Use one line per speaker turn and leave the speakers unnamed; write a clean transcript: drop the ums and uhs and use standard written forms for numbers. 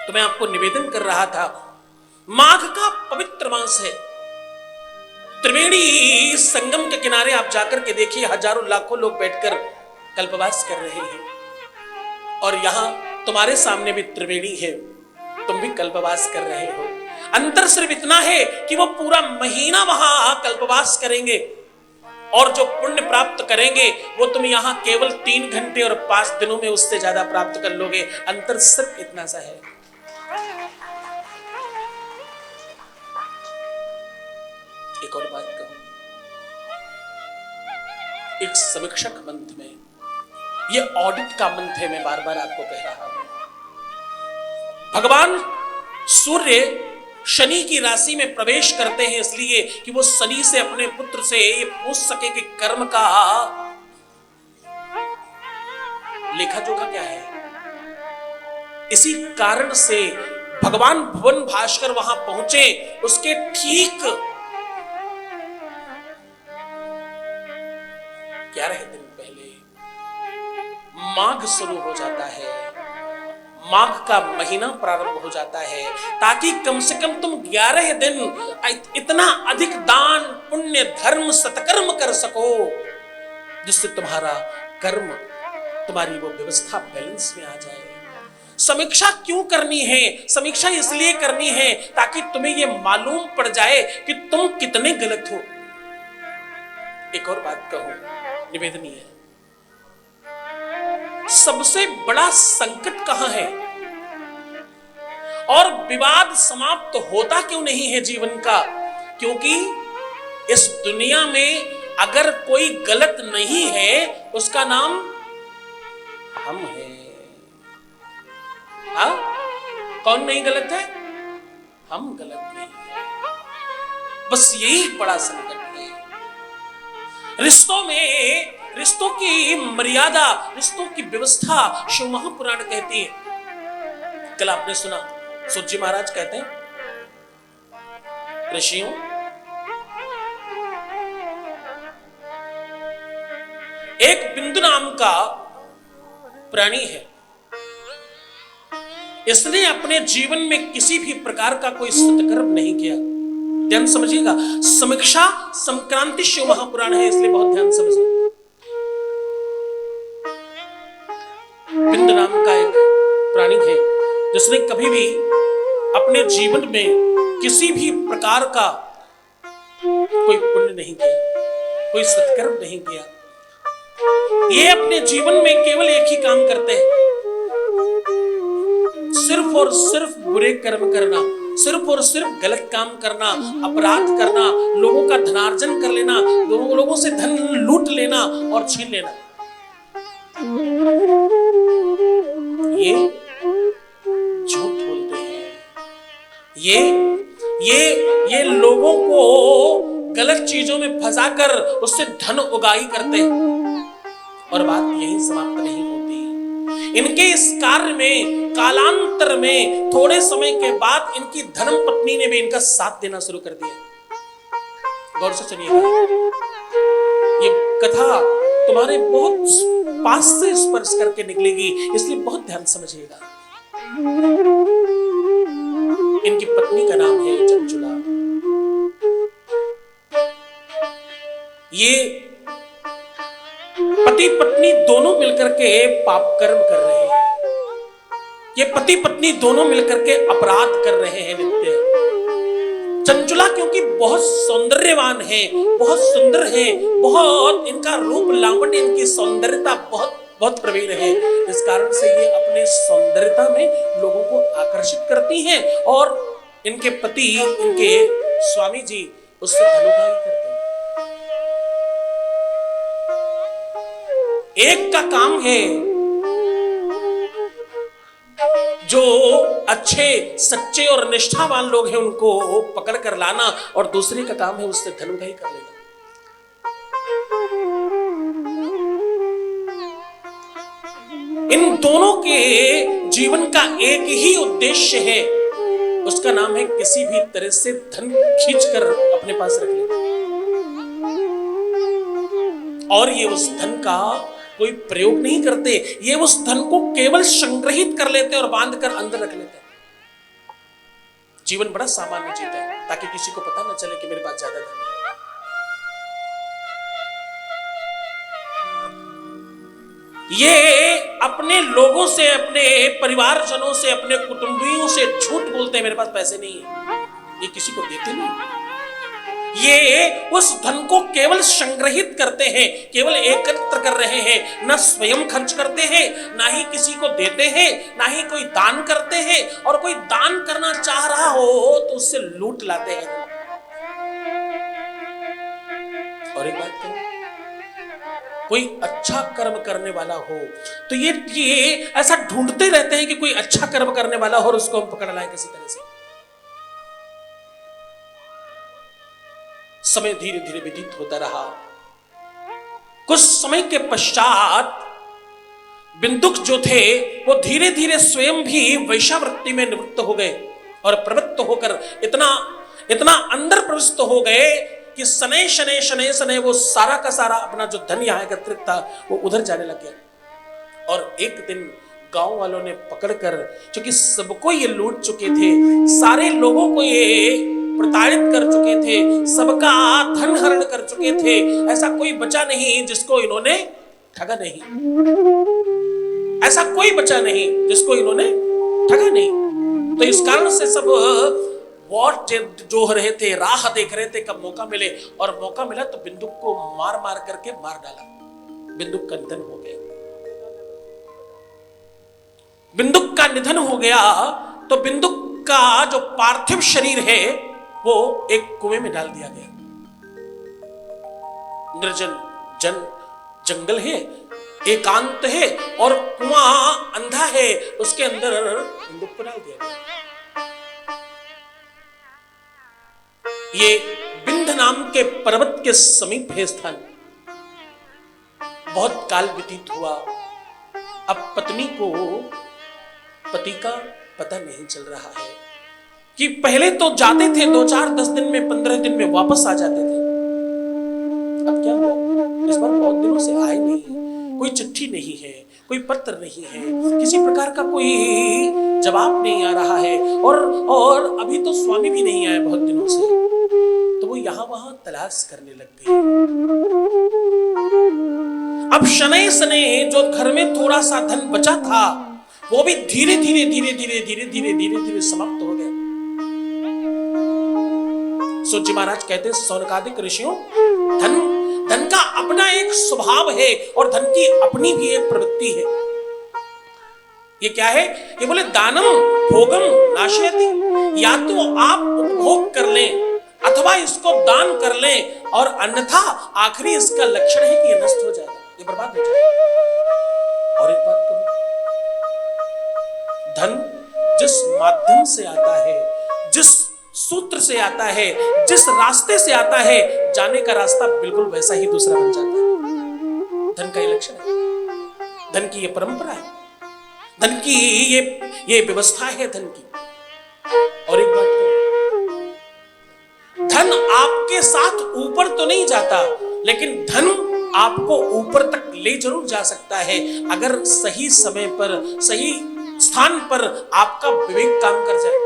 तो मैं आपको निवेदन कर रहा था, माघ का पवित्र मास है। त्रिवेणी संगम के किनारे आप जाकर के देखिए, हजारों लाखों लोग बैठकर कल्पवास कर रहे हैं। और यहां तुम्हारे सामने भी त्रिवेणी है, तुम भी कल्पवास कर रहे हो। अंतर सिर्फ इतना है कि वो पूरा महीना वहां कल्पवास करेंगे, और जो पुण्य प्राप्त करेंगे वो तुम यहां केवल 3 घंटे और 5 दिनों में उससे ज्यादा प्राप्त कर लोगे। अंतर सिर्फ इतना सा है। एक और बात कहूं, एक समीक्षक मंत्र में, ये ऑडिट का मंत्र है, मैं बार बार आपको कह रहा हूं। भगवान सूर्य शनि की राशि में प्रवेश करते हैं इसलिए कि वो शनि से अपने पुत्र से ये पूछ सके कि कर्म का लेखा जोखा क्या है। इसी कारण से भगवान भुवन भास्कर वहां पहुंचे, उसके ठीक 11 दिन पहले माघ शुरू हो जाता है, माघ का महीना प्रारंभ हो जाता है, ताकि कम से कम तुम 11 दिन इतना अधिक दान पुण्य धर्म सत्कर्म कर सको जिससे तुम्हारा कर्म, तुम्हारी वो व्यवस्था बैलेंस में आ जाए। समीक्षा क्यों करनी है? समीक्षा इसलिए करनी है ताकि तुम्हें ये मालूम पड़ जाए कि तुम कितने गलत हो। एक और बात कहूं, निवेदनीय, सबसे बड़ा संकट कहां है और विवाद समाप्त होता क्यों नहीं है जीवन का? क्योंकि इस दुनिया में अगर कोई गलत नहीं है उसका नाम हम है। हाँ, कौन नहीं गलत है? हम गलत नहीं है। बस यही बड़ा संकट है। रिश्तों में, रिश्तों की मर्यादा, रिश्तों की व्यवस्था शिव महापुराण कहती है। कल आपने सुना, सूत जी महाराज कहते हैं, ऋषियों, एक बिंदु नाम का प्राणी है, इसने अपने जीवन में किसी भी प्रकार का कोई सत्कर्म नहीं किया। ध्यान समझिएगा, समीक्षा संक्रांति शिव महापुराण है, इसलिए बहुत ध्यान समझना। बिंदु नाम का एक प्राणी है जिसने कभी भी अपने जीवन में किसी भी प्रकार का कोई पुण्य नहीं किया, कोई सत्कर्म नहीं किया। ये अपने जीवन में केवल एक ही काम करते हैं, सिर्फ और सिर्फ बुरे कर्म करना, सिर्फ और सिर्फ गलत काम करना, अपराध करना, लोगों का धनार्जन कर लेना, लोगों से धन लूट लेना और छीन लेना। ये झूठ बोलते हैं, ये लोगों को गलत चीजों में फंसाकर उससे धन उगाही करते हैं। और बात यही समाप्त नहीं होती। इनके इस कार्य में कालांतर में थोड़े समय के बाद इनकी धर्म पत्नी ने भी इनका साथ देना शुरू कर दिया। गौर से सुनिएगा, ये कथा तुम्हारे बहुत पास से स्पर्श करके निकलेगी, इसलिए बहुत ध्यान समझिएगा। इनकी पत्नी का नाम है चंचुला। ये पति पत्नी दोनों मिलकर के पाप कर्म कर रहे हैं, ये पति पत्नी दोनों मिलकर के अपराध कर रहे हैं नित्य। चंचुला क्योंकि बहुत सौंदर्यवान है, बहुत सुंदर है, बहुत इनका रूप लावण्य, इनकी सौंदर्यता बहुत बहुत प्रवीण है, इस कारण से ये अपने सौंदर्यता में लोगों को आकर्षित करती हैं और इनके पति, इनके स्वामी जी उससे धनोगाही करते हैं। एक का काम है जो अच्छे सच्चे और निष्ठावान लोग हैं उनको पकड़ कर लाना, और दूसरे का काम है उससे धनोगाही कर लेना। इन दोनों के जीवन का एक ही उद्देश्य है, उसका नाम है किसी भी तरह से धन खींचकर अपने पास रख लेना। और ये उस धन का कोई प्रयोग नहीं करते, ये उस धन को केवल संग्रहित कर लेते और बांध कर अंदर रख लेते। जीवन बड़ा सामान्य जीते हैं ताकि किसी को पता न चले कि मेरे पास ज्यादा धन है। ये अपने लोगों से, अपने परिवारजनों से, अपने कुटुंबियों से झूठ बोलते हैं मेरे पास पैसे नहीं है, ये किसी को देते नहीं। ये उस धन को केवल संग्रहित करते हैं, केवल एकत्र कर रहे हैं, न स्वयं खर्च करते हैं, ना ही किसी को देते हैं, ना ही कोई दान करते हैं, और कोई दान करना चाह रहा हो तो उससे लूट लाते हैं। और एक बात कहूं, कोई अच्छा कर्म करने वाला हो तो ये ऐसा ढूंढते रहते हैं कि कोई अच्छा कर्म करने वाला हो और उसको हम पकड़ लाएं किसी तरह से। समय धीरे धीरे व्यतीत होता रहा। कुछ समय के पश्चात बिंदुक जो थे वो धीरे धीरे स्वयं भी वैश्यावृत्ति में निवृत्त हो गए और प्रवृत्त होकर इतना अंदर प्रविष्ट हो गए कि शनै शनै शनै शनै वो सारा का सारा अपना जो धन यहाँ एकत्रित था वो उधर जाने लग गया। और एक दिन गांव वालों ने पकड़कर, क्योंकि सबको ये लूट चुके थे, सारे लोगों को ये प्रताड़ित कर चुके थे, सबका धन हरण कर चुके थे, ऐसा कोई बचा नहीं जिसको इन्होंने ठगा नहीं, ऐसा कोई बचा नहीं जिसको इन्होंने ठगा नहीं। तो इस कारण से सब वॉट जो रहे थे, राह देख रहे थे कब मौका मिले, और मौका मिला तो बिंदुक को मार मार करके मार डाला। बिंदुक का निधन हो गया। बिंदुक का निधन हो गया तो बिंदुक का जो पार्थिव शरीर है वो एक कुएं में डाल दिया गया। निर्जन जंगल है, एकांत है और कुआं अंधा है, उसके अंदर बिंदुक को डाल दिया गया। ये बिंध नाम के पर्वत के समीप है स्थान। बहुत काल व्यतीत हुआ। अब पत्नी को पति का पता नहीं चल रहा है कि पहले तो जाते थे 2, 4, 10 दिन में, 15 दिन में वापस आ जाते थे। अब क्या हुआ? इस बार बहुत दिनों से आए नहीं, कोई चिट्ठी नहीं है, कोई पत्र नहीं है, किसी प्रकार का कोई जवाब नहीं आ रहा है, और अभी तो स्वामी भी नहीं आए बहुत दिनों से। तो वो यहां वहां तलाश करने लग गई। अब शनै शनै जो घर में थोड़ा सा धन बचा था वो भी धीरे धीरे समाप्त हो गया। सूत जी महाराज कहते हैं, सौनकादिक ऋषियों, धन का अपना एक स्वभाव है और धन की अपनी भी एक प्रवृत्ति है। ये क्या है? ये बोले दानम भोगम नाशयति, या तो आप उपभोग कर लें अथवा इसको दान कर लें, और अन्यथा आखिरी इसका लक्षण है कि ये नष्ट हो जाएगा, ये बर्बाद हो जाएगा। और एक बात कहूं, धन जिस माध्यम से आता है, जिस सूत्र से आता है, जिस रास्ते से आता है, जाने का रास्ता बिल्कुल वैसा ही दूसरा बन जाता है। धन का ये लक्षण है, धन की ये परंपरा है, धन की ये व्यवस्था है धन की। और एक बात कहूं, धन आपके साथ ऊपर तो नहीं जाता, लेकिन धन आपको ऊपर तक ले जरूर जा सकता है अगर सही समय पर, सही स्थान पर आपका विवेक काम कर जाए।